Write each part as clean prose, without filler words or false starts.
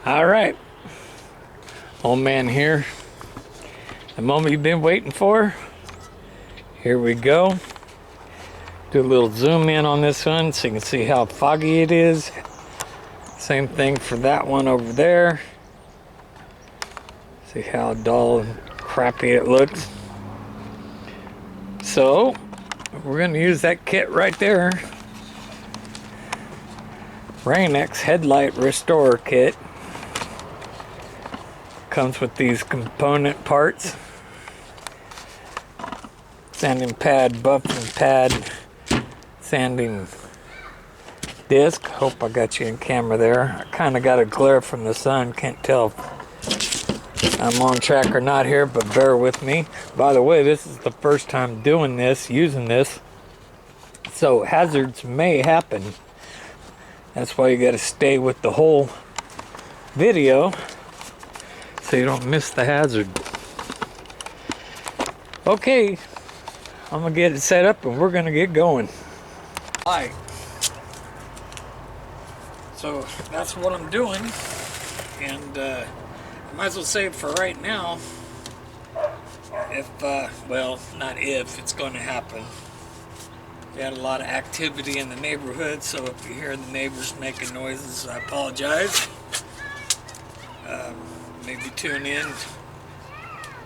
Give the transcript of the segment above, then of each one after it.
All right, old man here. The moment you've been waiting for. Here we go. Do a little zoom in on this one so you can see how foggy it is. Same thing for that one over there. See how dull and crappy it looks. So we're going to use that kit right there. Rain-X Headlight Restorer Kit. Comes with these component parts. Sanding pad, buffing pad, sanding disc. Hope I got you in camera there. I kind of got a glare from the sun. Can't tell if I'm on track or not here, but bear with me. By the way, this is the first time doing this, using this. So hazards may happen. That's why you got to stay with the whole video so you don't miss the hazard. Okay, I'm gonna get it set up and we're gonna get going. Alright, so that's what I'm doing, and I might as well say it for right now. If, well, not if, it's going to happen. We had a lot of activity in the neighborhood, so if you hear the neighbors making noises, I apologize. Maybe tune in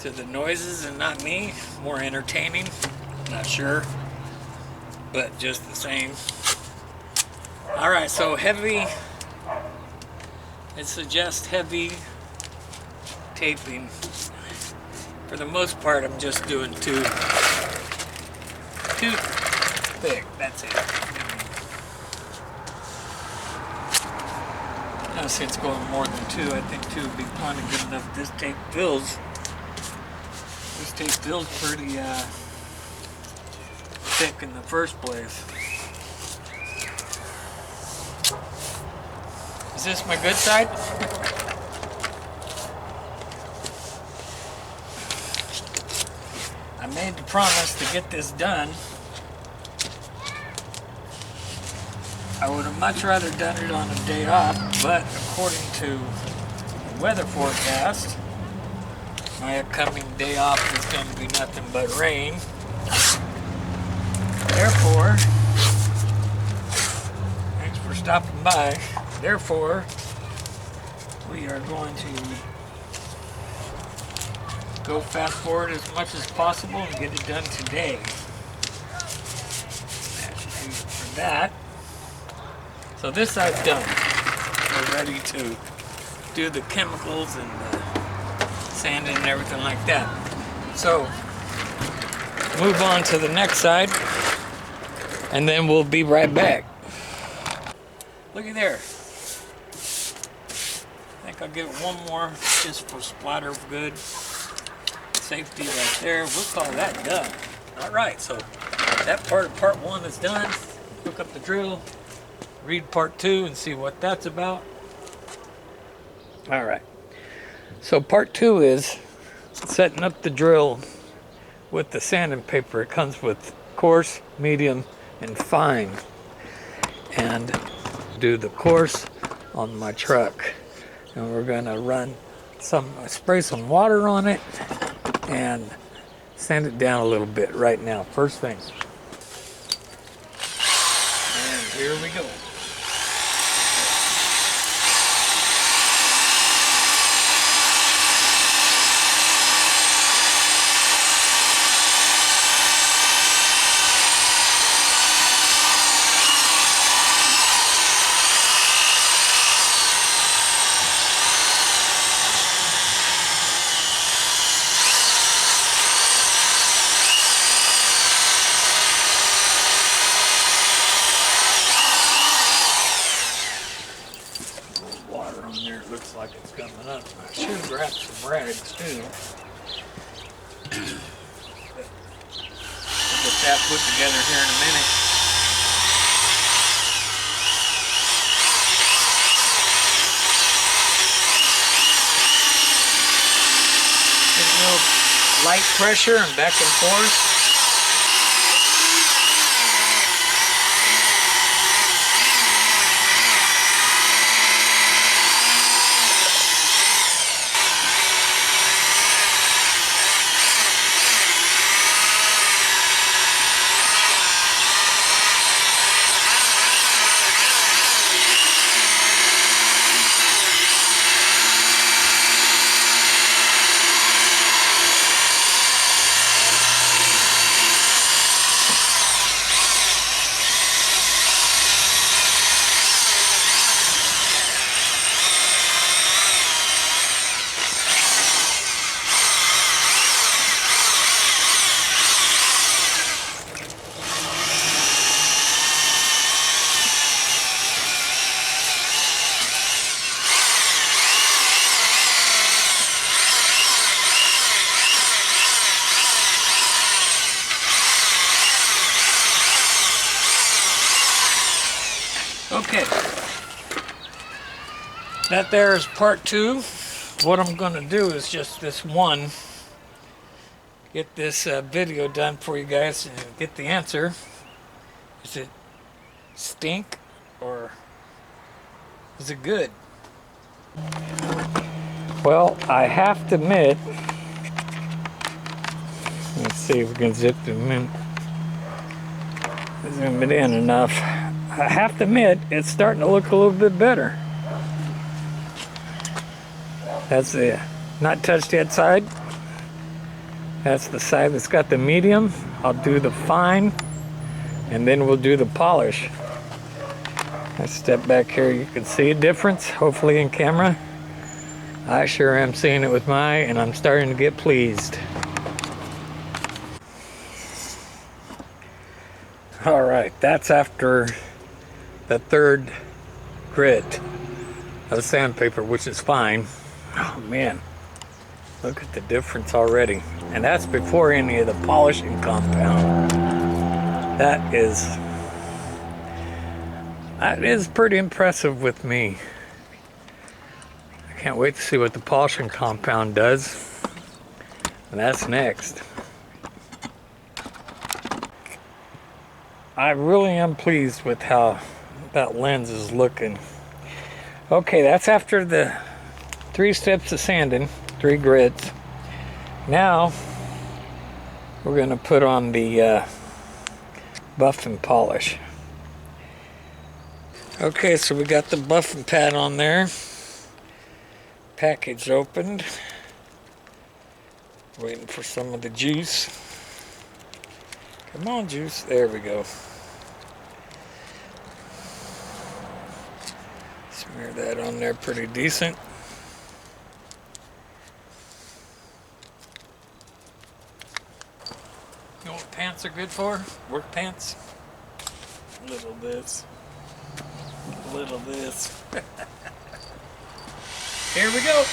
to the noises and not me. More entertaining, not sure, but just the same. Alright, so heavy, it suggests heavy taping. For the most part, I'm just doing two thick, that's it. Now see it's going more than two, I think two would be plenty good enough. This tape feels pretty thick in the first place. Is this my good side? I made the promise to get this done. I would have much rather done it on a day off, but according to the weather forecast, my upcoming day off is going to be nothing but rain. Therefore, thanks for stopping by. Therefore, we are going to go fast forward as much as possible and get it done today. That should do it for that. So this side's done. We're ready to do the chemicals and the sanding and everything like that. So move on to the next side and then we'll be right back. Looky there. I think I'll give it one more just for splatter good. Safety right there. We'll call that done. Alright, so that part of part one is done. Hook up the drill. Read part two and see what that's about. Alright, so part two is setting up the drill with the sanding paper. It comes with coarse, medium, and fine. And do the coarse on my truck. And we're gonna run spray some water on it and sand it down a little bit right now, first thing. And here we go. Looks like it's coming up. I should grab some rags too. We'll get that put together here in a minute. Get a little light pressure and back and forth. That there is part 2. What I'm going to do is just this one, get this video done for you guys and get the answer. Is it stink or is it good? Well, I have to admit, let's see if we can zip them in. Zoom it in enough. I have to admit, it's starting to look a little bit better. That's the not touched yet side. That's the side that's got the medium. I'll do the fine, and then we'll do the polish. I step back here, you can see a difference, hopefully in camera. I sure am seeing it with my, and I'm starting to get pleased. All right, that's after the 3rd grit of sandpaper, which is fine. Oh man, look at the difference already. And that's before any of the polishing compound. That is pretty impressive with me. I can't wait to see what the polishing compound does. And that's next. I really am pleased with how that lens is looking. Okay, that's after the 3 steps of sanding, 3 grits. Now we're going to put on the buff and polish. Okay, so we got the buffing pad on there. Package opened. Waiting for some of the juice. Come on, juice. There we go. Smear that on there pretty decent. You know what pants are good for? Work pants. Little this. Little this. Here we go.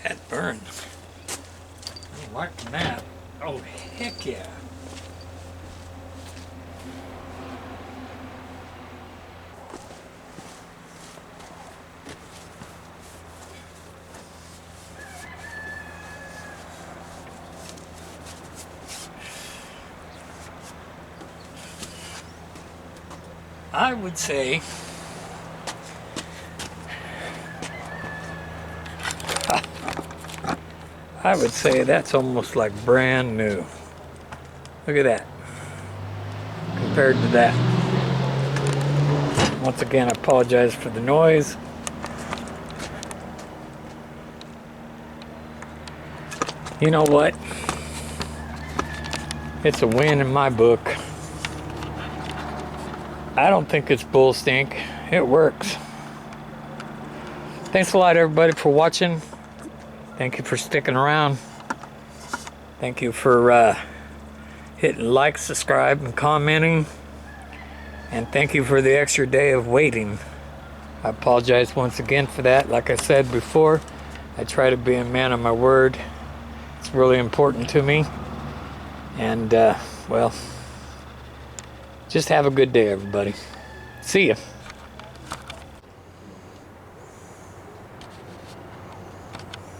That burned. I'm liking that. Oh, heck yeah. I would say that's almost like brand new. Look at that. Compared to that. Once again, I apologize for the noise. You know what? It's a win in my book. I don't think it's bull stink. It works. Thanks a lot, everybody, for watching. Thank you for sticking around. Thank you for hitting like, subscribe, and commenting. And thank you for the extra day of waiting. I apologize once again for that. Like I said before, I try to be a man of my word. It's really important to me. And, well, just have a good day, everybody. See ya.